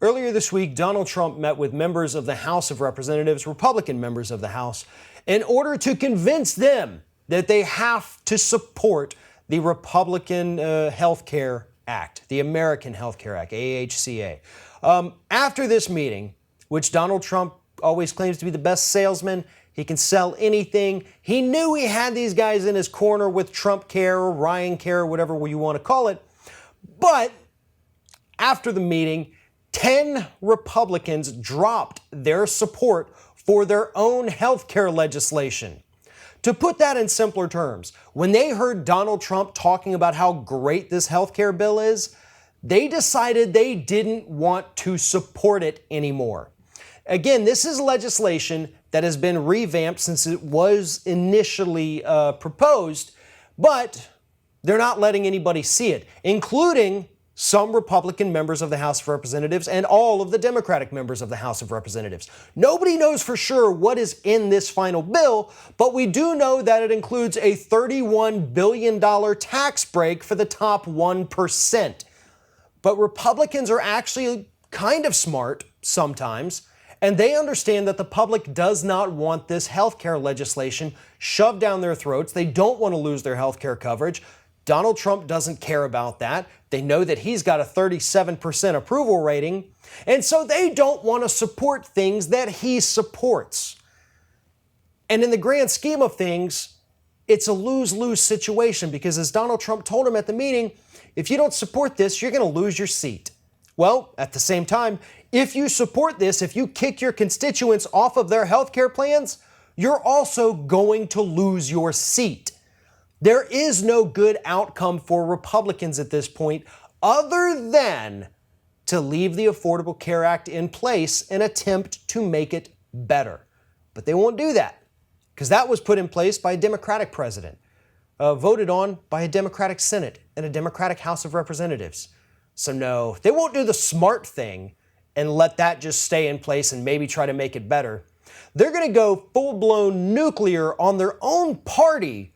Earlier this week, Donald Trump met with members of the House of Representatives, Republican members of the House, in order to convince them that they have to support the Republican Health Care Act, the American Health Care Act, AHCA. After this meeting, which Donald Trump always claims to be the best salesman, he can sell anything. He knew he had these guys in his corner with Trump Care or Ryan Care or whatever you want to call it. But after the meeting, 10 Republicans dropped their support for their own health care legislation. To put that in simpler terms, when they heard Donald Trump talking about how great this health care bill is, they decided they didn't want to support it anymore. Again, this is legislation that has been revamped since it was initially proposed, but they're not letting anybody see it, including some Republican members of the House of Representatives and all of the Democratic members of the House of Representatives. Nobody knows for sure what is in this final bill, but we do know that it includes a $31 billion tax break for the top 1%. But Republicans are actually kind of smart sometimes, and they understand that the public does not want this health care legislation shoved down their throats. They don't want to lose their health care coverage. Donald Trump doesn't care about that. They know that he's got a 37% approval rating, and so they don't want to support things that he supports. And in the grand scheme of things, it's a lose-lose situation because, as Donald Trump told him at the meeting, if you don't support this, you're going to lose your seat. Well, at the same time, if you support this, if you kick your constituents off of their health care plans, you're also going to lose your seat. There is no good outcome for Republicans at this point other than to leave the Affordable Care Act in place and attempt to make it better. But they won't do that because that was put in place by a Democratic president, voted on by a Democratic Senate and a Democratic House of Representatives. So no, they won't do the smart thing and let that just stay in place and maybe try to make it better. They're going to go full-blown nuclear on their own party,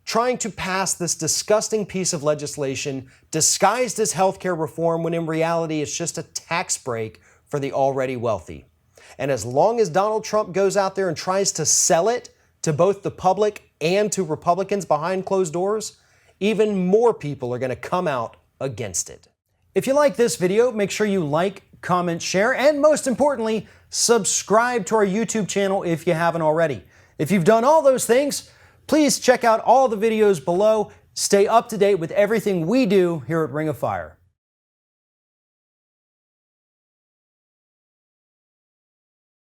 trying to pass this disgusting piece of legislation disguised as healthcare reform when in reality it's just a tax break for the already wealthy. And as long as Donald Trump goes out there and tries to sell it to both the public and to Republicans behind closed doors, even more people are going to come out against it. If you like this video, make sure you like, comment, share, and most importantly, subscribe to our YouTube channel if you haven't already. If you've done all those things, please check out all the videos below. Stay up to date with everything we do here at Ring of Fire.